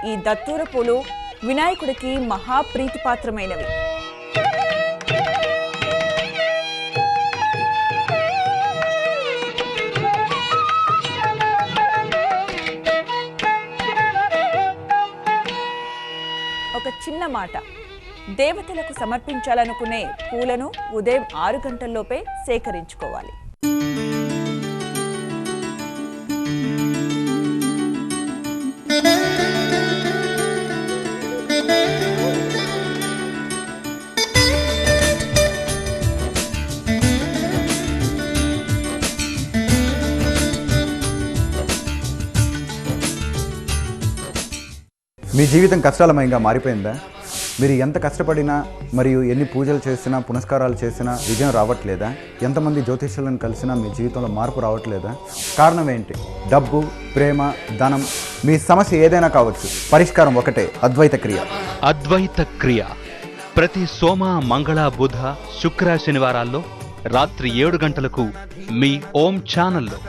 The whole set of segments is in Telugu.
ఈ దత్తూర పూలు వినాయకుడికి మహాప్రీతిపాత్రమైనవి. ఒక చిన్న మాట, దేవతలకు సమర్పించాలనుకునే పూలను ఉదయం 6 గంటల్లోపే సేకరించుకోవాలి. మీ జీవితం కష్టాలమయంగా మారిపోయిందా? మీరు ఎంత కష్టపడినా మరియు ఎన్ని పూజలు చేసినా పునస్కారాలు చేసినా విజయం రావట్లేదా? ఎంతమంది జ్యోతిష్యులను కలిసినా మీ జీవితంలో మార్పు రావట్లేదా? కారణం ఏంటి? డబ్బు, ప్రేమ, ధనం, మీ సమస్య ఏదైనా కావచ్చు. పరిష్కారం ఒకటే, అద్వైత క్రియ. అద్వైత క్రియ ప్రతి సోమ, మంగళ, బుధ, శుక్ర, శనివారాల్లో రాత్రి 7 గంటలకు మీ ఓం ఛానల్లో.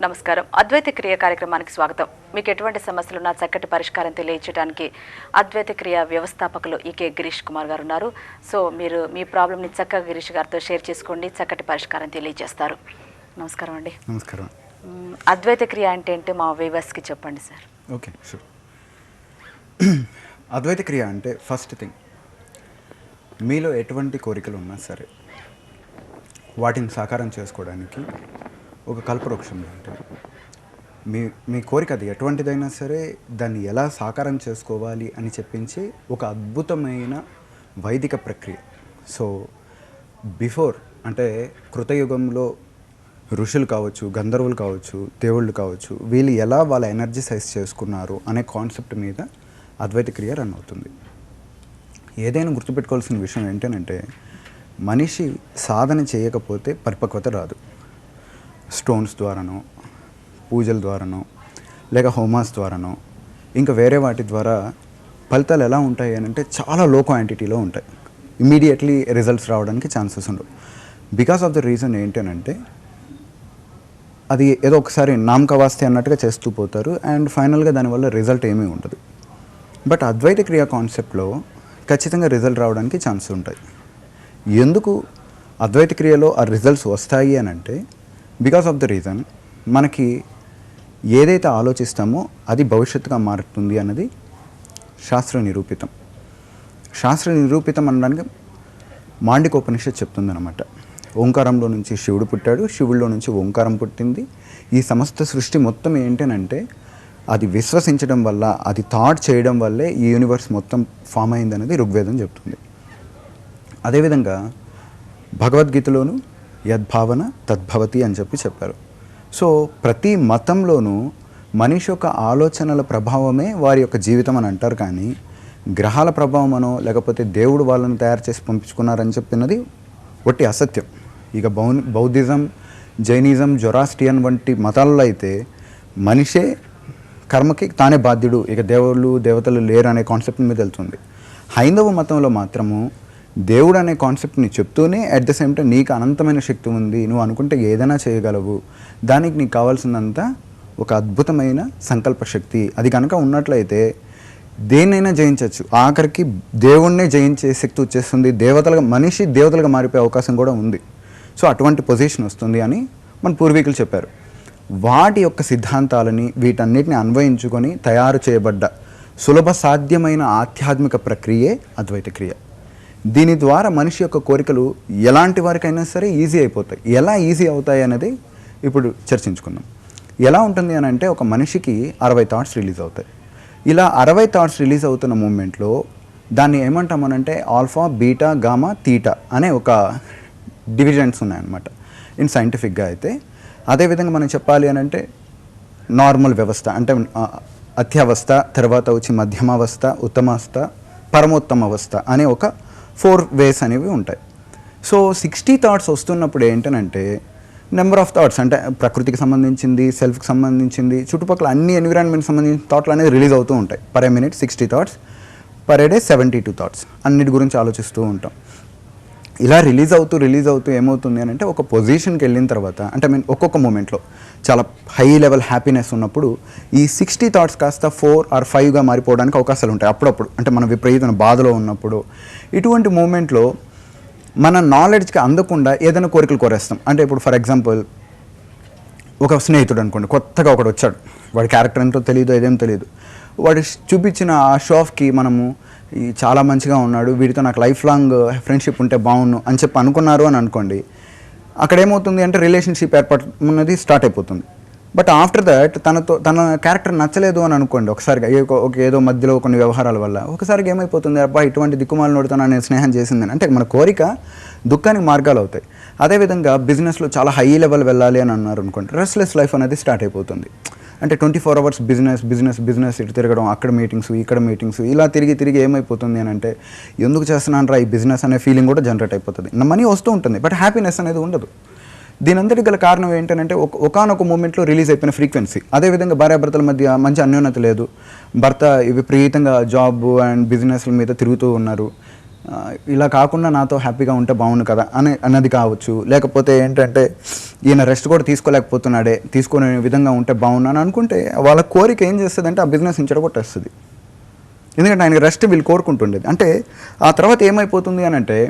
నమస్కారం. అద్వైత క్రియ కార్యక్రమానికి స్వాగతం. మీకు ఎటువంటి సమస్యలున్నా చక్కటి పరిష్కారం తెలియజేయడానికి అద్వైత క్రియ వ్యవస్థాపకులు ఈకే గిరీష్ కుమార్ గారు ఉన్నారు. సో మీరు మీ ప్రాబ్లమ్ని చక్కగా గిరీష్ గారితో షేర్ చేసుకోండి, చక్కటి పరిష్కారం తెలియజేస్తారు. నమస్కారం అండి. నమస్కారం. అద్వైత క్రియ అంటే ఏంటి మా వ్యూవర్స్కి చెప్పండి సార్. Okay, sure. అద్వైత క్రియ అంటే ఫస్ట్ థింగ్, మీలో ఎటువంటి కోరికలు ఉన్నా సరే వాటిని సాకారం చేసుకోవడానికి ఒక కల్పవృక్షం లాంటిది. మీ కోరిక అది ఎటువంటిదైనా సరే దాన్ని ఎలా సాకారం చేసుకోవాలి అని చెప్పించి ఒక అద్భుతమైన వైదిక ప్రక్రియ. సో బిఫోర్ అంటే కృతయుగంలో ఋషులు కావచ్చు, గంధర్వులు కావచ్చు, దేవుళ్ళు కావచ్చు, వీళ్ళు ఎలా వాళ్ళ ఎనర్జైజ్ చేసుకున్నారు అనే కాన్సెప్ట్ మీద అద్వైత క్రియ రన్ అవుతుంది. ఏదైనా గుర్తుపెట్టుకోవాల్సిన విషయం ఏంటంటే, మనిషి సాధన చేయకపోతే పరిపక్వత రాదు. స్టోన్స్ ద్వారానో, పూజల ద్వారానో, లేక హోమాస్ ద్వారానో, ఇంకా వేరే వాటి ద్వారా ఫలితాలు ఎలా ఉంటాయి అని అంటే చాలా లో క్వాంటిటీలో ఉంటాయి. ఇమీడియట్లీ రిజల్ట్స్ రావడానికి ఛాన్సెస్ ఉండవు. బికాస్ ఆఫ్ ద రీజన్ ఏంటంటే అది ఏదో ఒకసారి నామకవాస్తే అన్నట్టుగా చేస్తూ పోతారు అండ్ ఫైనల్గా దానివల్ల రిజల్ట్ ఏమీ ఉండదు. బట్ అద్వైత క్రియ కాన్సెప్ట్లో ఖచ్చితంగా రిజల్ట్ రావడానికి ఛాన్స్ ఉంటాయి. ఎందుకు అద్వైత క్రియలో ఆ రిజల్ట్స్ వస్తాయి అని అంటే, బికాస్ ఆఫ్ ద రీజన్ మనకి ఏదైతే ఆలోచిస్తామో అది భవిష్యత్తుగా మారుతుంది అన్నది శాస్త్ర నిరూపితం. శాస్త్ర నిరూపితం అనడానికి మాండికోపనిషత్ చెప్తుందన్నమాట. ఓంకారంలో నుంచి శివుడు పుట్టాడు, శివుడిలో నుంచి ఓంకారం పుట్టింది. ఈ సమస్త సృష్టి మొత్తం ఏంటనంటే అది విశ్వసించడం వల్ల, అది థాట్ చేయడం వల్లే ఈ యూనివర్స్ మొత్తం ఫామ్ అయిందనేది ఋగ్వేదం చెప్తుంది. అదేవిధంగా భగవద్గీతలోను యద్భావన తద్భవతి అని చెప్పారు. సో ప్రతి మతంలోనూ మనిషి యొక్క ఆలోచనల ప్రభావమే వారి యొక్క జీవితం అని అంటారు. కానీ గ్రహాల ప్రభావం అనో లేకపోతే దేవుడు వాళ్ళని తయారు చేసి పంపించుకున్నారని చెప్పినది ఒట్టి అసత్యం. ఇక బౌద్ధిజం, జైనిజం, జొరాస్ట్రియన్ వంటి మతాల్లో అయితే మనిషే కర్మకి తానే బాధ్యుడు, ఇక దేవుళ్ళు దేవతలు లేరు అనే కాన్సెప్ట్ మీద వెళ్తుంది. హైందవ మతంలో మాత్రము దేవుడు అనే కాన్సెప్ట్ని చెప్తూనే అట్ ద సేమ్ టైం నీకు అనంతమైన శక్తి ఉంది, నువ్వు అనుకుంటే ఏదైనా చేయగలవు, దానికి నీకు కావాల్సిందంతా ఒక అద్భుతమైన సంకల్ప శక్తి, అది కనుక ఉన్నట్లయితే దేన్నైనా జయించవచ్చు, ఆఖరికి దేవుణ్ణే జయించే శక్తి వచ్చేస్తుంది, మనిషి దేవతలుగా మారిపోయే అవకాశం కూడా ఉంది. సో అటువంటి పొజిషన్ వస్తుంది అని మన పూర్వీకులు చెప్పారు. వాటి యొక్క సిద్ధాంతాలని వీటన్నిటిని అన్వయించుకొని తయారు చేయబడ్డ సులభ సాధ్యమైన ఆధ్యాత్మిక ప్రక్రియే అద్వైత క్రియ. దీని ద్వారా మనిషి యొక్క కోరికలు ఎలాంటి వారికైనా సరే ఈజీ అయిపోతాయి. ఎలా ఈజీ అవుతాయి అనేది ఇప్పుడు చర్చించుకుందాం. ఎలా ఉంటుంది అని అంటే, ఒక మనిషికి 60 థాట్స్ రిలీజ్ అవుతాయి. ఇలా 60 థాట్స్ రిలీజ్ అవుతున్న మూమెంట్లో దాన్ని ఏమంటామనంటే ఆల్ఫా, బీటా, గామా, తీటా అనే ఒక డివిజన్స్ ఉన్నాయన్నమాట ఇన్ సైంటిఫిక్గా అయితే. అదేవిధంగా మనం చెప్పాలి అని అంటే నార్మల్ వ్యవస్థ అంటే అత్యవస్థ, తర్వాత వచ్చి మధ్యమావస్థ, ఉత్తమావస్థ, పరమోత్తమ అవస్థ అనే ఒక 4 వేస్ అనేవి ఉంటాయి. సో 60 థాట్స్ వస్తున్నప్పుడు ఏంటనంటే నెంబర్ ఆఫ్ థాట్స్ అంటే ప్రకృతికి సంబంధించింది, సెల్ఫ్కి సంబంధించింది, చుట్టుపక్కల అన్ని ఎన్విరాన్మెంట్కి సంబంధించిన థాట్లు అనేది రిలీజ్ అవుతూ ఉంటాయి. Per a minute 60 thoughts, per a day 72 thoughts అన్నిటి గురించి ఆలోచిస్తూ ఉంటాం. ఇలా రిలీజ్ అవుతూ ఏమవుతుంది అని అంటే ఒక పొజిషన్కి వెళ్ళిన తర్వాత అంటే ఒక్కొక్క మూమెంట్లో చాలా హై లెవెల్ హ్యాపీనెస్ ఉన్నప్పుడు ఈ 60 థాట్స్ కాస్త 4 or 5గా మారిపోవడానికి అవకాశాలు ఉంటాయి అప్పుడప్పుడు. అంటే మనం విపరీతమైన బాధలో ఉన్నప్పుడు ఇటువంటి మూమెంట్లో మన నాలెడ్జ్కి అందకుండా ఏదైనా కోరికలు కోరేస్తాం. అంటే ఇప్పుడు ఫర్ ఎగ్జాంపుల్ ఒక స్నేహితుడు అనుకోండి, కొత్తగా ఒకడు వచ్చాడు, వాడి క్యారెక్టర్ ఎంతో తెలియదు, ఏదేం తెలియదు, వాడు చూపించిన ఆ షో ఆఫ్కి మనము చాలా మంచిగా ఉన్నాడు, వీడితో నాకు లైఫ్ లాంగ్ ఫ్రెండ్షిప్ ఉంటే బాగుండు అని చెప్పి అనుకున్నారు అని అనుకోండి. అక్కడ ఏమవుతుంది అంటే రిలేషన్షిప్ ఏర్పడుతున్నది స్టార్ట్ అయిపోతుంది. బట్ ఆఫ్టర్ దట్ తన క్యారెక్టర్ నచ్చలేదు అని అనుకోండి, ఒకసారిగా ఏదో మధ్యలో కొన్ని వ్యవహారాల వల్ల ఒకసారిగా ఏమైపోతుంది, అబ్బా ఇటువంటి దిక్కుమాలనోడితో నేను స్నేహం చేసిందని. అంటే మన కోరిక దుఃఖానికి మార్గాలు అవుతాయి. అదేవిధంగా బిజినెస్లో చాలా హై లెవెల్ వెళ్ళాలి అని అన్నారు అనుకోండి, రెస్ట్లెస్ లైఫ్ అనేది స్టార్ట్ అయిపోతుంది. అంటే 24 hours బిజినెస్ ఇటు తిరగడం, అక్కడ మీటింగ్స్ ఇక్కడ మీటింగ్స్, ఇలా తిరిగి ఏమైపోతుంది అని అంటే ఎందుకు చేస్తున్నాను రా ఈ బిజినెస్ అనే ఫీలింగ్ కూడా జనరేట్ అయిపోతుంది. మనీ వస్తూ ఉంటుంది బట్ హ్యాపీనెస్ అనేది ఉండదు. దీని అంతటి గల కారణం ఏంటంటే ఒకానొక మూమెంట్లో రిలీజ్ అయిపోయిన ఫ్రీక్వెన్సీ. అదేవిధంగా భార్యాభర్తల మధ్య మంచి అన్యోన్యత లేదు, భర్త విపరీతంగా జాబ్ అండ్ బిజినెస్ల మీద తిరుగుతూ ఉన్నారు, ఇలా కాకుండా నాతో హ్యాపీగా ఉంటే బాగుండు కదా అన్నది కావచ్చు. లేకపోతే ఏంటంటే ఈయన రెస్ట్ కూడా తీసుకోలేకపోతున్నాడే, తీసుకునే విధంగా ఉంటే బాగుండు అని అనుకుంటే వాళ్ళ కోరిక ఏం చేస్తుందంటే ఆ బిజినెస్ చెడగొట్టేస్తుంది. ఎందుకంటే ఆయనకి రెస్ట్ వీళ్ళు కోరుకుంటుండేది. అంటే ఆ తర్వాత ఏమైపోతుంది అని అంటే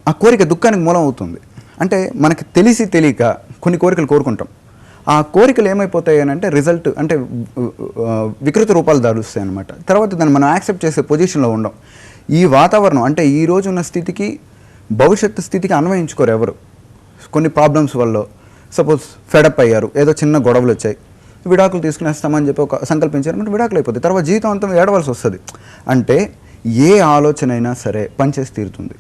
ఆ కోరిక దుఃఖానికి మూలం అవుతుంది. అంటే మనకి తెలియక కొన్ని కోరికలు కోరుకుంటాం, ఆ కోరికలు ఏమైపోతాయి అని అంటే రిజల్ట్ అంటే వికృత రూపాలు దారుస్తాయి అనమాట. తర్వాత దాన్ని మనం యాక్సెప్ట్ చేసే పొజిషన్లో ఉండం. ఈ వాతావరణం అంటే ఈ రోజు ఉన్న స్థితికి భవిష్యత్తు స్థితికి అన్వయించుకోరు ఎవరు. కొన్ని ప్రాబ్లమ్స్ వల్ల సపోజ్ ఫెడప్ అయ్యారు, ఏదో చిన్న గొడవలు వచ్చాయి, విడాకులు తీసుకునేస్తామని చెప్పి ఒక సంకల్పించారంటే విడాకులు అయిపోతాయి, తర్వాత జీవితం అంతా ఏడవలసి వస్తుంది. అంటే ఏ ఆలోచన అయినా సరే పనిచేసి తీరుతుంది.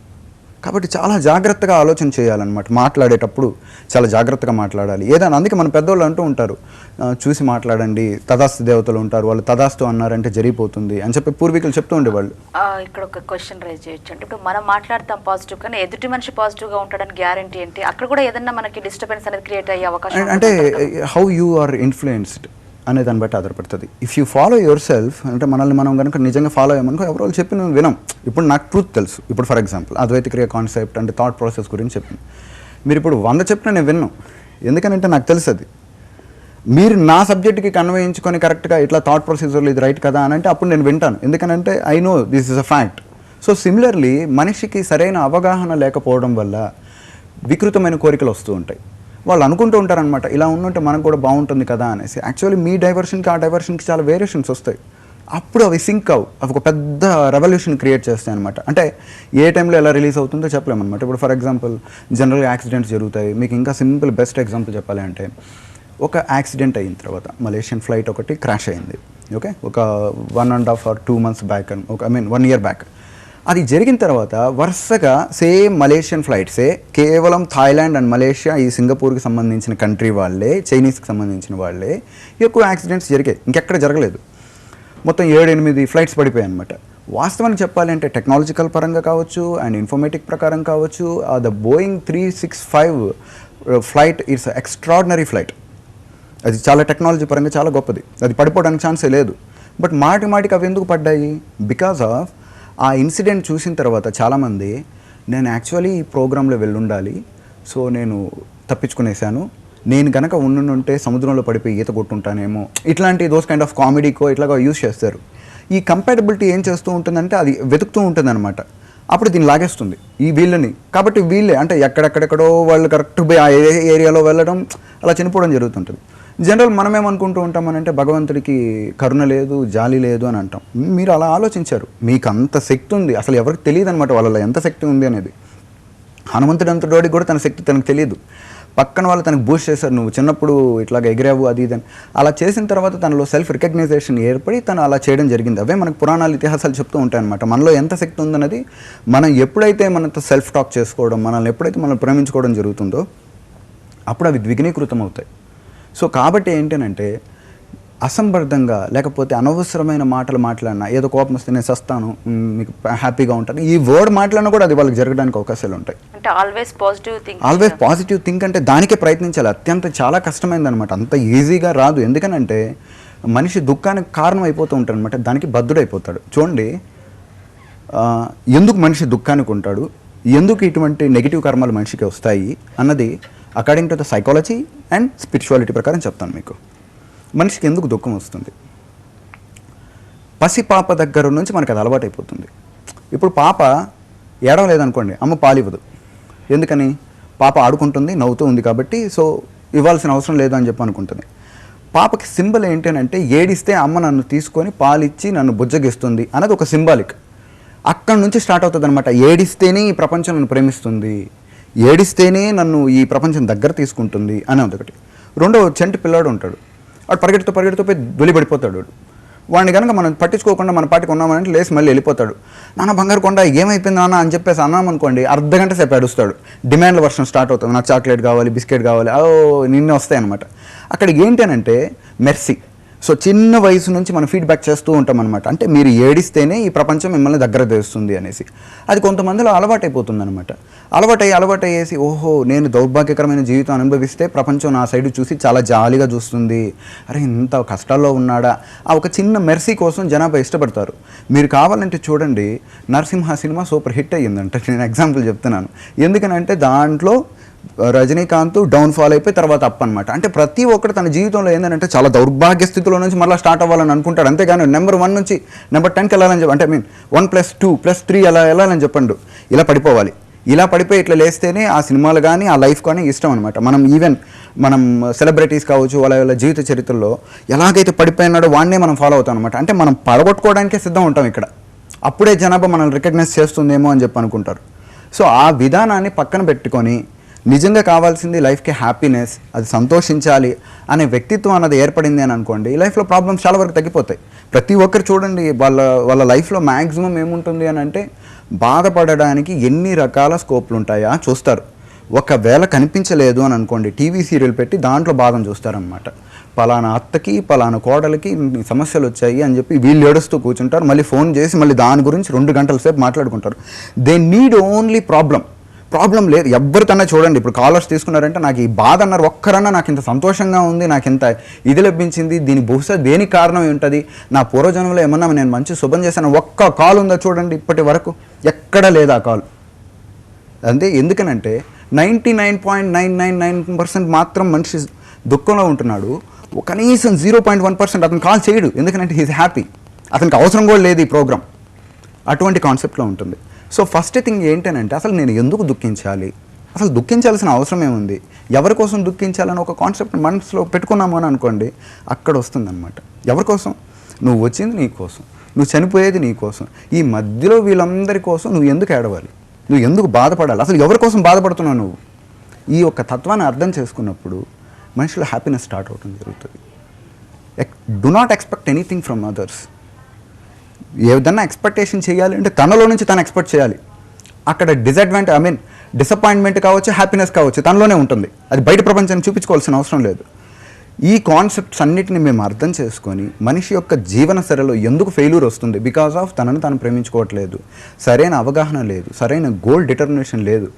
కాబట్టి చాలా జాగ్రత్తగా ఆలోచన చేయాలన్నమాట. మాట్లాడేటప్పుడు చాలా జాగ్రత్తగా మాట్లాడాలి. ఏదైనా అందుకే మన పెద్దవాళ్ళు అంటూ ఉంటారు, చూసి మాట్లాడండి, తదాస్తు దేవతలు ఉంటారు, వాళ్ళు తదాస్తు అన్నారంటే జరిగిపోతుంది అని చెప్పి పూర్వీకులు చెప్తూ ఉండేవాళ్ళు. ఇక్కడ ఒక క్వశ్చన్ రైజ్ చేయొచ్చు అంటే ఇప్పుడు మనం మాట్లాడతాం పాజిటివ్, కానీ ఎదుటి మనిషి పాజిటివ్గా ఉంటాడని గ్యారంటీ ఏంటి? అక్కడ కూడా ఏదన్నా మనకి డిస్టర్బెన్స్ అనేది క్రియేట్ అయ్యే అవకాశం అంటే హౌ యూ ఆర్ ఇన్ఫ్లుయెన్స్డ్ అనే దాన్ని బట్టి ఆధారపడుతుంది. If you follow your self అంటే మనల్ని మనం కనుక నిజంగా ఫాలో అయ్యామనుకో ఎవరో చెప్పిన వినం. ఇప్పుడు నాకు ట్రూత్ తెలుసు. ఇప్పుడు ఫర్ ఎగ్జాంపుల్ అద్వైత క్రియ కాన్సెప్ట్ అంటే థాట్ ప్రాసెస్ గురించి చెప్పింది. మీరు ఇప్పుడు 100 చెప్పినా నేను విన్నాను, ఎందుకనంటే నాకు తెలుసు అది. మీరు నా సబ్జెక్ట్కి కన్వయించుకొని కరెక్ట్గా ఇట్లా థాట్ ప్రొసీజర్లో ఇది రైట్ కదా అని అంటే అప్పుడు నేను వింటాను, ఎందుకనంటే I know this is a fact. So similarly మనిషికి సరైన అవగాహన లేకపోవడం వల్ల వికృతమైన కోరికలు వస్తూ ఉంటాయి. వాళ్ళు అనుకుంటూ ఉంటారనమాట, ఇలా ఉండుంటే మనకు కూడా బాగుంటుంది కదా అనేసి. యాక్చువల్లీ మీ డైవర్షన్కి ఆ డైవర్షన్కి చాలా వేరియేషన్స్ వస్తాయి. అప్పుడు అవి సింక్ అవి ఒక పెద్ద రెవల్యూషన్ క్రియేట్ చేస్తాయి అనమాట. అంటే ఏ టైంలో ఎలా రిలీజ్ అవుతుందో చెప్పలేమన్నమాట. ఇప్పుడు ఫర్ ఎగ్జాంపుల్ జనరల్గా యాక్సిడెంట్స్ జరుగుతాయి. మీకు ఇంకా సింపుల్ బెస్ట్ ఎగ్జాంపుల్ చెప్పాలి అంటే ఒక యాక్సిడెంట్ అయిన తర్వాత మలేషియన్ ఫ్లైట్ ఒకటి క్రాష్ అయింది. ఓకే, ఒక 1.5 or 2 months back, 1 year back. అది జరిగిన తర్వాత వరుసగా సేమ్ మలేషియన్ ఫ్లైట్సే కేవలం థాయిలాండ్ అండ్ మలేషియా, ఈ సింగపూర్కి సంబంధించిన కంట్రీ వాళ్ళే, చైనీస్కి సంబంధించిన వాళ్ళే ఎక్కువ యాక్సిడెంట్స్ జరిగాయి, ఇంకెక్కడ జరగలేదు. మొత్తం 7-8 ఫ్లైట్స్ పడిపోయాయి అనమాట. వాస్తవానికి చెప్పాలి అంటే టెక్నాలజికల్ పరంగా కావచ్చు అండ్ ఇన్ఫర్మేటిక్ ప్రకారం కావచ్చు, the Boeing 365 flight it's extraordinary flight. అది చాలా టెక్నాలజీ పరంగా చాలా గొప్పది, అది పడిపోవడానికి ఛాన్సే లేదు. బట్ మాటికి అవి ఎందుకు పడ్డాయి? బికాజ్ ఆఫ్ ఆ ఇన్సిడెంట్ చూసిన తర్వాత చాలామంది నేను యాక్చువల్లీ ఈ ప్రోగ్రాంలో వెళ్ళుండాలి, సో నేను తప్పించుకునేసాను, నేను కనుక ఉండుంటే సముద్రంలో పడిపోయి ఈత కొట్టుంటానేమో, ఇట్లాంటి దోస్ కైండ్ ఆఫ్ కామెడీకో ఇట్లాగా యూజ్ చేస్తారు. ఈ కంపాటబిలిటీ ఏం చేస్తూ ఉంటుందంటే అది వెతుకుతూ ఉంటుంది అనమాట. అప్పుడు దీన్ని లాగేస్తుంది ఈ వీళ్ళని. కాబట్టి వీళ్ళే అంటే ఎక్కడెక్కడెక్కడో వాళ్ళు కరెక్ట్ పోయి ఆ ఏరియాలో వెళ్ళడం, అలా చనిపోవడం జరుగుతుంటుంది. జనరల్ మనమేమనుకుంటూ ఉంటామనంటే భగవంతుడికి కరుణ లేదు, జాలి లేదు అని అంటాం. మీరు అలా ఆలోచించారు, మీకు అంత శక్తి ఉంది, అసలు ఎవరికి తెలియదు అనమాట వాళ్ళలో ఎంత శక్తి ఉంది అనేది. హనుమంతుడు అంతటోడికి కూడా తన శక్తి తనకు తెలియదు. పక్కన వాళ్ళు తనకు బూస్ట్ చేశారు, నువ్వు చిన్నప్పుడు ఇట్లాగ ఎగిరావు అది ఇది అని. అలా చేసిన తర్వాత తనలో సెల్ఫ్ రికగ్నైజేషన్ ఏర్పడి తను అలా చేయడం జరిగింది. అవే మనకు పురాణాలు ఇతిహాసాలు చెప్తూ ఉంటాయి అనమాట. మనలో ఎంత శక్తి ఉందన్నది మనం ఎప్పుడైతే మనతో సెల్ఫ్ టాక్ చేసుకోవడం, మనల్ని ఎప్పుడైతే మనం ప్రేమించుకోవడం జరుగుతుందో అప్పుడు అవి ద్విగుణీకృతం అవుతాయి. సో కాబట్టి ఏంటంటే అసంబద్ధంగా లేకపోతే అనవసరమైన మాటలు మాట్లాడినా, ఏదో కోపం వస్తే నేను సస్తాను, మీకు హ్యాపీగా ఉంటాను, ఈ వర్డ్ మాట్లాడినా కూడా అది వాళ్ళకి జరగడానికి అవకాశాలు ఉంటాయి. అంటే ఆల్వేస్ పాజిటివ్ థింక్ అంటే దానికే ప్రయత్నించాలి. అత్యంత చాలా కష్టమైందనమాట, అంత ఈజీగా రాదు. ఎందుకనంటే మనిషి దుఃఖానికి కారణం అయిపోతూ ఉంటాడు అనమాట, దానికి బద్ధుడైపోతాడు. చూడండి, ఎందుకు మనిషి దుఃఖానికి ఉంటాడు, ఎందుకు ఇటువంటి నెగిటివ్ కర్మలు మనిషికి వస్తాయి అన్నది according to the psychology and spirituality ప్రకారం చెప్తాను మీకు. మనిషికి ఎందుకు దుఃఖం వస్తుంది? పసి పాప దగ్గర నుంచి మనకి అది అలవాటు అయిపోతుంది. ఇప్పుడు పాప ఏడవలేదనుకోండి, అమ్మ పాలివ్వదు. ఎందుకని? పాప ఆడుకుంటుంది, నవ్వుతూ ఉంది కాబట్టి, సో ఇవ్వాల్సిన అవసరం లేదు అని చెప్పి అనుకుంటుంది. పాపకి సింబల్ ఏంటి అంటే, ఏడిస్తే అమ్మ నన్ను తీసుకొని పాలిచ్చి నన్ను బుజ్జగిస్తుంది అన్నది ఒక సింబాలిక్. అక్కడి నుంచి స్టార్ట్ అవుతుంది అనమాట. ఏడిస్తేనే ఈ ప్రపంచం నన్ను ప్రేమిస్తుంది, ఏడిస్తేనే నన్ను ఈ ప్రపంచం దగ్గర తీసుకుంటుంది అని ఒకటి. రెండో చంటి పిల్లాడు ఉంటాడు, వాడు పరిగెడుతూ పోయి వెలిపడిపోతాడు. వాడిని కనుక మనం పట్టించుకోకుండా మన పాటికి ఉన్నామంటే లేచి మళ్ళీ వెళ్ళిపోతాడు. నాన్న బంగారు కొండ ఏమైపోయింది నాన్న అని చెప్పేసి అన్నామనుకోండి, అర్ధగంట సేపు ఏడుస్తాడు. డిమాండ్ల వర్షం స్టార్ట్ అవుతుంది, నాకు చాక్లెట్ కావాలి, బిస్కెట్ కావాలి, నిన్నే వస్తాయి అనమాట. అక్కడికి ఏంటి అంటే మెర్సీ. సో చిన్న వయసు నుంచి మనం ఫీడ్బ్యాక్ చేస్తూ ఉంటాం అనమాట. అంటే మీరు ఏడిస్తేనే ఈ ప్రపంచం మిమ్మల్ని దగ్గర తెస్తుంది అనేసి. అది కొంతమందిలో అలవాటైపోతుంది అనమాట. అలవాటయ్యేసి ఓహో నేను దౌర్భాగ్యకరమైన జీవితం అనుభవిస్తే ప్రపంచం నా సైడ్ చూసి చాలా జాలీగా చూస్తుంది, అరే ఇంత కష్టాల్లో ఉన్నాడా, ఆ ఒక చిన్న మెర్సీ కోసం జనాభా ఇష్టపడతారు. మీరు కావాలంటే చూడండి, నరసింహ సినిమా సూపర్ హిట్ అయ్యిందంటే, నేను ఎగ్జాంపుల్ చెప్తున్నాను. ఎందుకనంటే దాంట్లో రజనీకాంత్ డౌన్ఫాల్ అయిపోయి తర్వాత అప్ అనమాట. అంటే ప్రతి ఒక్కరు తన జీవితంలో ఏంటంటే చాలా దౌర్భాగ్య స్థితిలో నుంచి మళ్ళీ స్టార్ట్ అవ్వాలని అనుకుంటాడు. అంతేగాని నెంబర్ 1 నుంచి నెంబర్ 10కి వెళ్ళాలని చెప్పి, అంటే 1+2+3 అలా వెళ్ళాలని చెప్పండు. ఇలా పడిపోవాలి, ఇలా పడిపోయి ఇట్లా లేస్తేనే ఆ సినిమాలు కానీ ఆ లైఫ్ కానీ ఇష్టం అనమాట. మనం సెలబ్రిటీస్ కావచ్చు, వాళ్ళ జీవిత చరిత్రలో ఎలాగైతే పడిపోయినాడో వాడినే మనం ఫాలో అవుతాం అనమాట. అంటే మనం పడగొట్టుకోవడానికే సిద్ధం ఉంటాం ఇక్కడ. అప్పుడే జనాభా మనల్ని రికగ్నైజ్ చేస్తుందేమో అని చెప్పి అనుకుంటారు. సో ఆ విధానాన్ని పక్కన పెట్టుకొని నిజంగా కావాల్సింది లైఫ్కి హ్యాపీనెస్, అది సంతోషించాలి అనే వ్యక్తిత్వం అన్నది ఏర్పడింది అని అనుకోండి, ఈ లైఫ్లో ప్రాబ్లమ్స్ చాలా వరకు తగ్గిపోతాయి. ప్రతి ఒక్కరు చూడండి, వాళ్ళ లైఫ్లో మ్యాక్సిమం ఏముంటుంది అని అంటే, బాధపడడానికి ఎన్ని రకాల స్కోప్లు ఉంటాయా చూస్తారు. ఒకవేళ కనిపించలేదు అని అనుకోండి, టీవీ సీరియల్ పెట్టి దాంట్లో బాధను చూస్తారనమాట. పలానా అత్తకి పలానా కోడలికి సమస్యలు వచ్చాయి అని చెప్పి వీళ్ళు ఏడుస్తూ కూర్చుంటారు. మళ్ళీ ఫోన్ చేసి మళ్ళీ దాని గురించి 2 గంటల సేపు మాట్లాడుకుంటారు. దే నీడ్ ఓన్లీ ప్రాబ్లం లేదు. ఎవరికన్నా చూడండి, ఇప్పుడు కాలర్స్ తీసుకున్నారంటే నాకు ఈ బాధ అన్నారు, ఒక్కరన్నా నాకు ఇంత సంతోషంగా ఉంది, నాకు ఇంత ఇది లభించింది, దీని బహుశా దేనికి కారణం ఉంటుంది, నా పూర్వజన్మలో ఏమన్నా నేను మంచి శుభం చేశాను, ఒక్క కాల్ ఉందా చూడండి, ఇప్పటి వరకు ఎక్కడా లేదు ఆ కాల్. అంతే. ఎందుకనంటే 99.999% మాత్రం మనిషి దుఃఖంలో ఉంటున్నాడు, కనీసం 0.1% అతను కాల్ చేయడు. ఎందుకంటే హీజ్ హ్యాపీ, అతనికి అవసరం కూడా లేదు ఈ ప్రోగ్రామ్. అటువంటి కాన్సెప్ట్లో ఉంటుంది. సో ఫస్ట్ థింగ్ ఏంటంటే, అసలు నేను ఎందుకు దుఃఖించాలి, అసలు దుఃఖించాల్సిన అవసరం ఏముంది, ఎవరి కోసం దుఃఖించాలని ఒక కాన్సెప్ట్ మనసులో పెట్టుకున్నాము అని అనుకోండి, అక్కడ వస్తుందన్నమాట. ఎవరి కోసం? నువ్వు వచ్చింది నీ కోసం, నువ్వు చనిపోయేది నీ కోసం. ఈ మధ్యలో వీళ్ళందరి కోసం నువ్వు ఎందుకు ఏడవాలి, నువ్వు ఎందుకు బాధపడాలి, అసలు ఎవరి కోసం బాధపడుతున్నావు నువ్వు? ఈ యొక్క తత్వాన్ని అర్థం చేసుకున్నప్పుడు మనిషిలో హ్యాపీనెస్ స్టార్ట్ అవడం జరుగుతుంది. Do not expect anything from others. ఏదన్నా ఎక్స్పెక్టేషన్ చేయాలి అంటే తనలో నుంచి తను ఎక్స్పెక్ట్ చేయాలి. అక్కడ డిసప్పాయింట్మెంట్ కావచ్చు, హ్యాపీనెస్ కావచ్చు, తనలోనే ఉంటుంది. అది బయట ప్రపంచాన్ని చూపించుకోవాల్సిన అవసరం లేదు. ఈ కాన్సెప్ట్స్ అన్నిటిని మేము అర్థం చేసుకొని మనిషి యొక్క జీవన సరలో ఎందుకు ఫెయిల్యూర్ వస్తుంది, బికాస్ ఆఫ్ తనను తాను ప్రేమించుకోవట్లేదు, సరైన అవగాహన లేదు, సరైన గోల్ డిటర్మినేషన్ లేదు.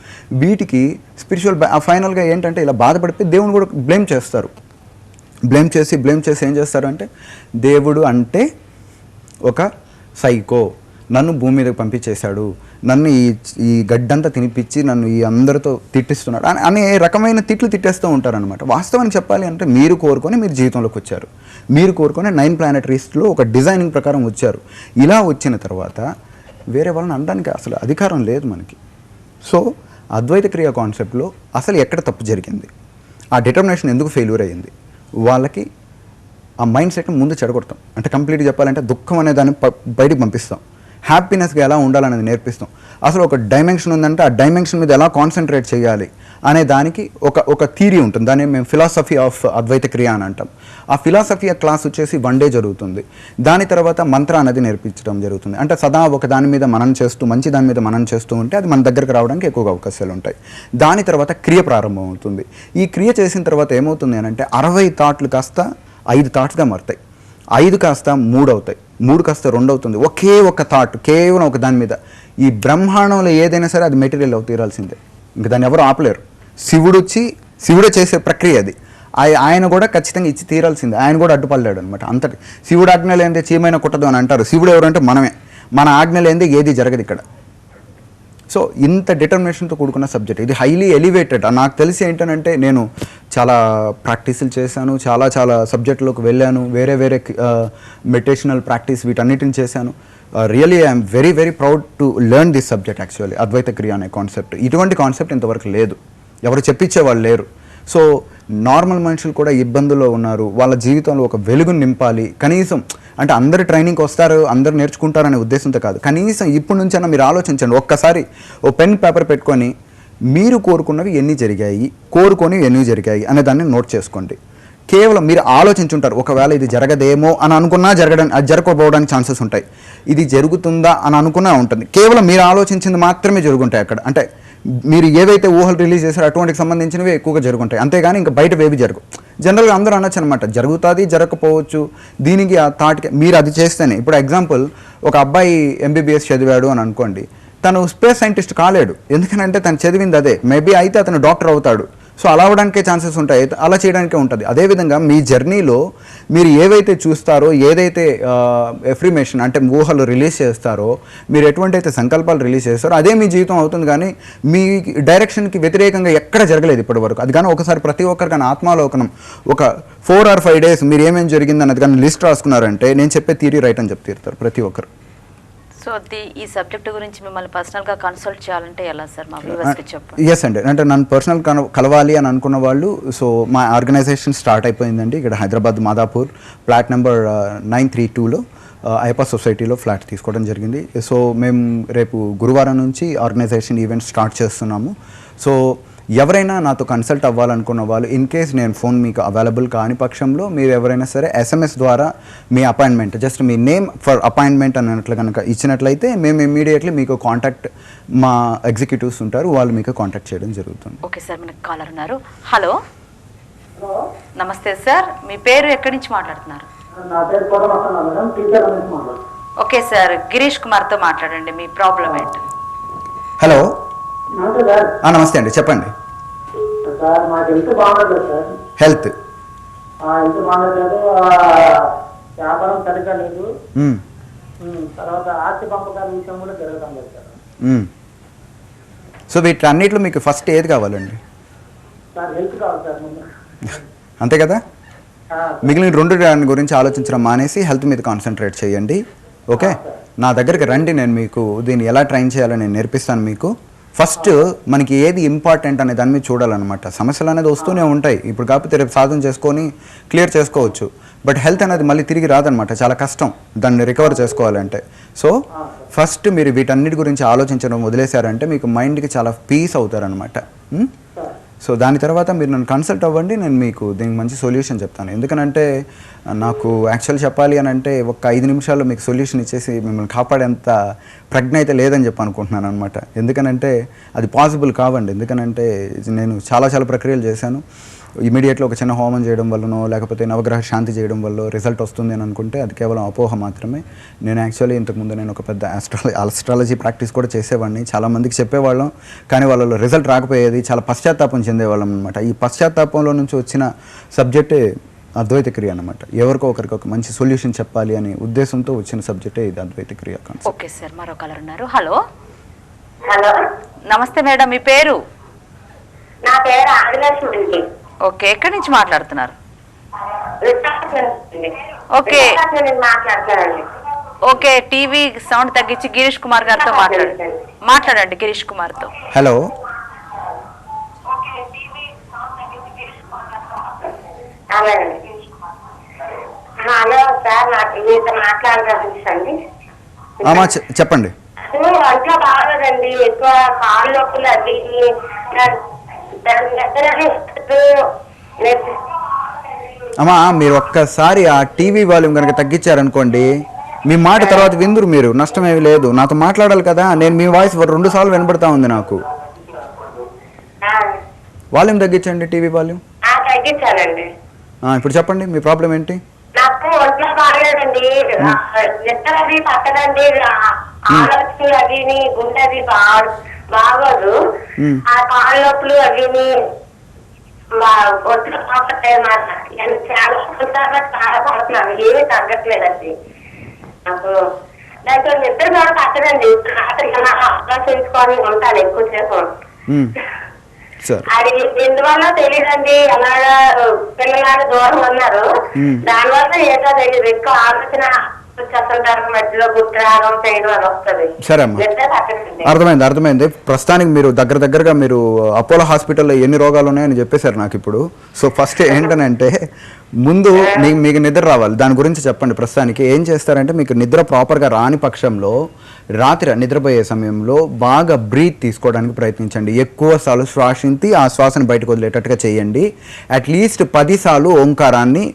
వీటికి స్పిరిచువల్ ఫైనల్గా ఏంటంటే ఇలా బాధపడిపోయి దేవుని కూడా బ్లేమ్ చేస్తారు. బ్లేమ్ చేసి ఏం చేస్తారు అంటే, దేవుడు అంటే ఒక సైకో, నన్ను భూమి మీదకి పంపించేశాడు, నన్ను ఈ గడ్డంతా తినిపించి నన్ను ఈ అందరితో తిట్టిస్తున్నాడు అనే రకమైన తిట్లు తిట్టేస్తూ ఉంటారనమాట. వాస్తవానికి చెప్పాలి అంటే మీరు కోరుకొని మీరు జీవితంలోకి వచ్చారు, మీరు కోరుకొని 9 ప్లానెటరీస్లో ఒక డిజైనింగ్ ప్రకారం వచ్చారు. ఇలా వచ్చిన తర్వాత వేరే వాళ్ళని అనడానికి అసలు అధికారం లేదు మనకి. సో అద్వైత క్రియ కాన్సెప్ట్లో అసలు ఎక్కడ తప్పు జరిగింది, ఆ డిటర్మినేషన్ ఎందుకు ఫెయిల్యూర్ అయ్యింది, వాళ్ళకి ఆ మైండ్ సెట్ని ముందు చెడగొడతాం. అంటే కంప్లీట్గా చెప్పాలంటే దుఃఖం అనే దాన్ని బయటికి పంపిస్తాం. హ్యాపీనెస్గా ఎలా ఉండాలనేది నేర్పిస్తాం. అసలు ఒక డైమెన్షన్ ఉందంటే ఆ డైమెన్షన్ మీద ఎలా కాన్సన్ట్రేట్ చేయాలి అనే దానికి ఒక థీరీ ఉంటుంది. దాన్ని మేము ఫిలాసఫీ ఆఫ్ అద్వైత క్రియ అని అంటాం. ఆ ఫిలాసఫీ క్లాస్ వచ్చేసి 1 డే జరుగుతుంది. దాని తర్వాత మంత్ర అనేది నేర్పించడం జరుగుతుంది. అంటే సదా ఒక దాని మీద మనం చేస్తూ మంచి దాని మీద మనం చేస్తూ ఉంటే అది మన దగ్గరకు రావడానికి ఎక్కువగా అవకాశాలు ఉంటాయి. దాని తర్వాత క్రియ ప్రారంభం అవుతుంది. ఈ క్రియ చేసిన తర్వాత ఏమవుతుంది అని అంటే 60 థాట్లు కాస్త 5 థాట్స్గా మారుతాయి, 5 కాస్త 3 అవుతాయి, 3 కాస్త 2 అవుతుంది. ఒకే ఒక థాట్ కేవలం ఒక దాని మీద. ఈ బ్రహ్మాండంలో ఏదైనా సరే అది మెటీరియల్ తీరాల్సిందే, ఇంకా దాన్ని ఎవరు ఆపలేరు. శివుడే చేసే ప్రక్రియ అది. ఆయన కూడా ఖచ్చితంగా ఇచ్చి తీరాల్సిందే. ఆయన కూడా అడ్డుపడలేడు అనమాట. అంతటి శివుడు ఆజ్ఞ లేనిదే చీమైన కుట్టదు అని అంటారు. శివుడు ఎవరంటే మనమే. మన ఆజ్ఞ లేనిదే ఏది జరగదు ఇక్కడ. సో ఇంత డిటర్మినేషన్తో కూడుకున్న సబ్జెక్ట్ ఇది. Highly elevated. నాకు తెలిసి ఏంటంటే నేను చాలా ప్రాక్టీసులు చేశాను, చాలా సబ్జెక్టులోకి వెళ్ళాను, వేరే మెడిటేషనల్ ప్రాక్టీస్ వీటన్నిటిని చేశాను. Really I'm very very proud to learn this subject. Actually Advaita Kriya అనే కాన్సెప్ట్, ఇటువంటి కాన్సెప్ట్ ఇంతవరకు లేదు, ఎవరు చెప్పించే వాళ్ళు లేరు. సో నార్మల్ మనుషులు కూడా ఇబ్బందుల్లో ఉన్నారు, వాళ్ళ జీవితంలో ఒక వెలుగును నింపాలి. కనీసం అంటే అందరు ట్రైనింగ్కి వస్తారు, అందరు నేర్చుకుంటారనే ఉద్దేశంతో కాదు, కనీసం ఇప్పటి నుంచైనా మీరు ఆలోచించండి. ఒక్కసారి ఓ పెన్ పేపర్ పెట్టుకొని మీరు కోరుకున్నవి ఎన్ని జరిగాయి, కోరుకొని ఎన్ని జరిగాయి అనే దాన్ని నోట్ చేసుకోండి. కేవలం మీరు ఆలోచించుంటారు, ఒకవేళ ఇది జరగదేమో అని అనుకున్నా అది జరగకపోవడానికి ఛాన్సెస్ ఉంటాయి, ఇది జరుగుతుందా అని అనుకున్నా ఉంటుంది. కేవలం మీరు ఆలోచించింది మాత్రమే జరుగుంటాయి అక్కడ. అంటే మీరు ఏవైతే ఊహలు రిలీజ్ చేశారో అటువంటికి సంబంధించినవి ఎక్కువగా జరుగుంటాయి, అంతేగాని ఇంకా బయట వేవి జరగవు. జనరల్గా అందరూ అనొచ్చు అనమాట, జరుగుతుంది జరగకపోవచ్చు, దీనికి ఆ థాట్కి మీరు అది చేస్తేనే. ఇప్పుడు ఎగ్జాంపుల్, ఒక అబ్బాయి MBBS చదివాడు అని అనుకోండి, తను స్పేస్ సైంటిస్ట్ కాలేడు, ఎందుకనంటే తను చదివింది అదే. మేబీ అయితే అతను డాక్టర్ అవుతాడు. సో అలా అవడానికే ఛాన్సెస్ ఉంటాయి, అలా చేయడానికే ఉంటుంది. అదేవిధంగా మీ జర్నీలో మీరు ఏవైతే చూస్తారో, ఏదైతే ఎఫ్రిమేషన్ అంటే ఊహలు రిలీజ్ చేస్తారో, మీరు ఎటువంటి అయితే సంకల్పాలు రిలీజ్ చేస్తారో అదే మీ జీవితం అవుతుంది. కానీ మీ డైరెక్షన్కి వ్యతిరేకంగా ఎక్కడ జరగలేదు ఇప్పటి వరకు. అది కానీ ఒకసారి ప్రతి ఒక్కరు కానీ ఆత్మాలోకనం ఒక 4 or 5 days మీరు ఏమేమి జరిగింది అన్నది కానీ లిస్ట్ రాసుకున్నారంటే నేను చెప్పే థియరీ రైట్ అని చెప్తారు ప్రతి ఒక్కరు. సో ఈ సబ్జెక్ట్ గురించి మిమ్మల్ని పర్సనల్గా కన్సల్ట్ చేయాలంటే ఎలా సార్, మా వ్యూవర్స్కి చెప్పండి. ఎస్ అండి, అంటే నన్ను పర్సనల్ కలవాలి అని అనుకున్న వాళ్ళు, సో మా ఆర్గనైజేషన్ స్టార్ట్ అయిపోయిందండి ఇక్కడ హైదరాబాద్ మాదాపూర్ ఫ్లాట్ నెంబర్ 932లో ఐపా సొసైటీలో ఫ్లాట్ తీసుకోవడం జరిగింది. సో మేము రేపు గురువారం నుంచి ఆర్గనైజేషన్ ఈవెంట్ స్టార్ట్ చేస్తున్నాము. సో ఎవరైనా నాతో కన్సల్ట్ అవ్వాలనుకున్న వాళ్ళు, ఇన్ కేస్ నేను ఫోన్ మీకు అవైలబుల్ కాని పక్షంలో మీరు ఎవరైనా సరే SMS ద్వారా మీ అపాయింట్మెంట్, జస్ట్ మీ నేమ్ ఫర్ అపాయింట్మెంట్ అన్నట్లు కనుక ఇచ్చినట్లయితే మేము ఇమీడియట్లీ మీకు కాంటాక్ట్, మా ఎగ్జిక్యూటివ్స్ ఉంటారు, వాళ్ళు మీకు కాంటాక్ట్ చేయడం జరుగుతుంది. ఓకే సార్, మనకు కాలర్ ఉన్నారు. హలో, నమస్తే సార్, మీ పేరు ఎక్కడి నుంచి మాట్లాడుతున్నారు? ఓకే సార్, గిరీష్ కుమార్తో మాట్లాడండి, మీ ప్రాబ్లం ఏంటి? హలో, నమస్తే అండి, చెప్పండి. సార్ మాకు హెల్త్ బాగుండదు సార్. హెల్త్ బాగుండదు, వ్యాపారం సరిగ్గా లేదు, తర్వాత ఆస్తి పంపకాల విషయం కూడా జరుగుతాం లేదు సార్. సో వీటన్నిటిలో మీకు ఫస్ట్ ఏది కావాలండి? సార్ హెల్త్ కావాలి సార్ ముందు. అంతే కదా, మిగిలిన 2 దాని గురించి ఆలోచించడం మానేసి హెల్త్ మీద కాన్సన్ట్రేట్ చేయండి. ఓకే, నా దగ్గరికి రండి, నేను మీకు దీన్ని ఎలా ట్రైన్ చేయాలో నేను నేర్పిస్తాను మీకు. ఫస్ట్ మనకి ఏది ఇంపార్టెంట్ అనే దాని మీద చూడాలన్నమాట. సమస్యలు అనేది వస్తూనే ఉంటాయి, ఇప్పుడు కాకపోతే రేపు సాధన చేసుకొని క్లియర్ చేసుకోవచ్చు, బట్ హెల్త్ అనేది మళ్ళీ తిరిగి రాదనమాట, చాలా కష్టం దాన్ని రికవర్ చేసుకోవాలంటే. సో ఫస్ట్ మీరు వీటన్నిటి గురించి ఆలోచించడం వదిలేశారంటే మీకు మైండ్కి చాలా పీస్ అవుతారనమాట. సో దాని తర్వాత మీరు నన్ను కన్సల్ట్ అవ్వండి, నేను మీకు దీనికి మంచి సొల్యూషన్ చెప్తాను. ఎందుకనంటే నాకు యాక్చువల్ చెప్పాలి అని అంటే ఒక 5 నిమిషాల్లో మీకు సొల్యూషన్ ఇచ్చేసి మిమ్మల్ని కాపాడేంత ప్రజ్ఞ అయితే లేదని చెప్పి అనుకుంటున్నాను అనమాట. ఎందుకనంటే అది పాసిబుల్ కావండి. ఎందుకనంటే నేను చాలా ప్రక్రియలు చేశాను. ఇమీడియట్గా ఒక చిన్న హోమం చేయడం వల్లనో లేకపోతే నవగ్రహ శాంతి చేయడం వల్ల రిజల్ట్ వస్తుంది అని అనుకుంటే అది కేవలం అపోహ మాత్రమే. నేను యాక్చువల్లీ ఇంతకుముందు నేను ఒక పెద్ద ఆస్ట్రాలజీ ప్రాక్టీస్ కూడా చేసేవాడిని, చాలామందికి చెప్పేవాళ్ళం, కానీ వాళ్ళలో రిజల్ట్ రాకపోయేది, చాలా పశ్చాత్తాపం చెందేవాళ్ళం అనమాట. ఈ పశ్చాత్తాపంలో నుంచి వచ్చిన సబ్జెక్టే అద్వైత క్రియ అనమాట. ఎవరికో ఒకరికి ఒక మంచి సొల్యూషన్ చెప్పాలి అనే ఉద్దేశంతో వచ్చిన సబ్జెక్టే ఇది అద్వైత క్రియ. ఓకే సార్, మరో కలర్ ఉన్నారు. హలో, నమస్తే మేడం, మీ పేరు? నా పేరు ఆదిలక్ష్మి. ఓకే, ఎక్కడి నుంచి మాట్లాడుతున్నారు? ఓకే ఓకే, టీవీ సౌండ్ తగ్గించి గిరీష్ కుమార్ గారితో మాట్లాడండి. గిరీష్ కుమార్తో. హలో, హలో సార్, నాకు మీతో మాట్లాడాలండి. అమ్మా చెప్పండి. ఒంట్లో బాగోదండి, ఎక్కువ కాళ్ళు నొప్పులు అది అమ్మా మీరు ఒక్కసారి ఆ టీవీ వాల్యూమ్ కనుక తగ్గించారనుకోండి, మీ మాట తర్వాత విందురు, మీరు నష్టమేమి లేదు. నాతో మాట్లాడాలి కదా, నేను మీ వాయిస్ 2 సార్లు వినబడతా ఉంది నాకు. వాల్యూమ్ తగ్గించండి, టీవీ వాల్యూమ్ తగ్గించానండి. ఇప్పుడు చెప్పండి మీ ప్రాబ్లం ఏంటి? నాకు ఒంట్లో బాగలేదండి, నిద్ర అది పట్టదండి, ఆలోచనలు అవిని గుండె అది బాగోదు, ఆ కాళ్ళ నొప్పులు అవిని ఒంట్లో బాగుంటాయి మాట. చాలా పడుతున్నాను, ఏమీ తగ్గట్లేదండి నాకు. దాంతో నిద్ర కూడా పట్టదండి, రాత్రి ఆలోచించుకొని ఉంటాను ఎక్కువసేపు. అది ఎందువల్ల తెలియదండి, అలాగా పిల్లలాగా దూరం ఉన్నారు, దానివల్ల ఏదో తెలియదు, ఎక్కువ ఆలోచన మధ్యలో గుర్తురాగం చేయడం అని వస్తుంది. సరే అమ్మా, అర్థమైంది. ప్రస్తుతానికి మీరు దగ్గరగా మీరు అపోలో హాస్పిటల్లో ఎన్ని రోగాలు ఉన్నాయని చెప్పేశారు నాకు ఇప్పుడు. సో ఫస్ట్ ఏంటనంటే ముందు మీకు నిద్ర రావాలి, దాని గురించి చెప్పండి. ప్రస్తుతానికి ఏం చేస్తారంటే, మీకు నిద్ర ప్రాపర్గా రాని పక్షంలో రాత్రి నిద్రపోయే సమయంలో బాగా బ్రీత్ తీసుకోవడానికి ప్రయత్నించండి. ఎక్కువ సార్లు శ్వాసించి ఆ శ్వాసను బయటకు వదిలేటట్టుగా చేయండి. అట్లీస్ట్ 10 సార్లు ఓంకారాన్ని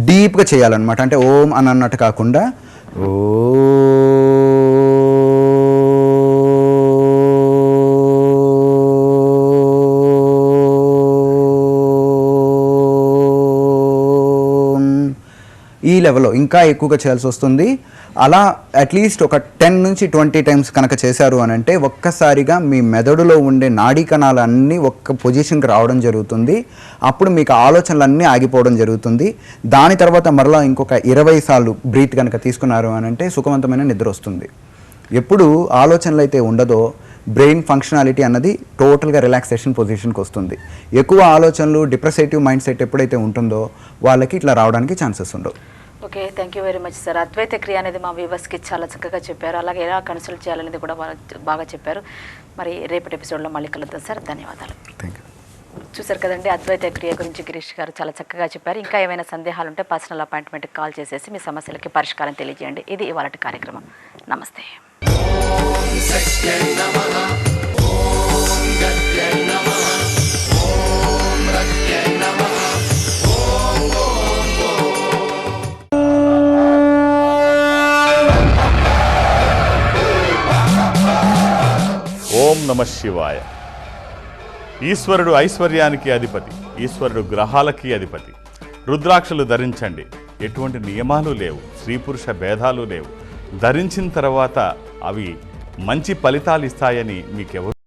డీప్గా చేయాలన్నమాట. అంటే ఓం అని అన్నట్టు కాకుండా ఓ ఈ లెవెల్లో ఇంకా ఎక్కువగా చేయాల్సి వస్తుంది. అలా అట్లీస్ట్ ఒక 10 నుంచి 20 టైమ్స్ కనుక చేశారు అని అంటే ఒక్కసారిగా మీ మెదడులో ఉండే నాడీ కణాలన్నీ ఒక్క పొజిషన్కి రావడం జరుగుతుంది. అప్పుడు మీకు ఆలోచనలన్నీ ఆగిపోవడం జరుగుతుంది. దాని తర్వాత మరలా ఇంకొక 20 సార్లు బ్రీత్ కనుక తీసుకున్నారు అని అంటే సుఖవంతమైన నిద్ర వస్తుంది. ఎప్పుడు ఆలోచనలు అయితే ఉండదో బ్రెయిన్ ఫంక్షనాలిటీ అన్నది టోటల్గా రిలాక్సేషన్ పొజిషన్కి వస్తుంది. ఎక్కువ ఆలోచనలు, డిప్రెసేటివ్ మైండ్ సెట్ ఎప్పుడైతే ఉంటుందో వాళ్ళకి ఇట్లా రావడానికి ఛాన్సెస్ ఉండవు. Okay, thank you very much sir. Advaita Kriya అనేది మా వ్యూవర్స్కి చాలా చక్కగా చెప్పారు, అలాగే ఎలా కన్సల్ట్ చేయాలనేది కూడా బాగా చెప్పారు. మరి రేపటి ఎపిసోడ్లో మళ్ళీ కలుద్దాం సార్. ధన్యవాదాలు. Thank you. చూసారు కదండి, అద్వైత క్రియ గురించి గిరీష్ గారు చాలా చక్కగా చెప్పారు. ఇంకా ఏమైనా సందేహాలు ఉంటే పర్సనల్ అపాయింట్మెంట్కి కాల్ చేసేసి మీ సమస్యలకి పరిష్కారం తెలియజేయండి. ఇది ఇవాళ కార్యక్రమం. నమస్తే. ఓం నమ శివాయ. ఈశ్వరుడు ఐశ్వర్యానికి అధిపతి, ఈశ్వరుడు గ్రహాలకి అధిపతి. రుద్రాక్షలు ధరించండి, ఎటువంటి నియమాలు లేవు, స్త్రీ పురుష భేదాలు లేవు. ధరించిన తర్వాత అవి మంచి ఫలితాలు ఇస్తాయని మీకెవరు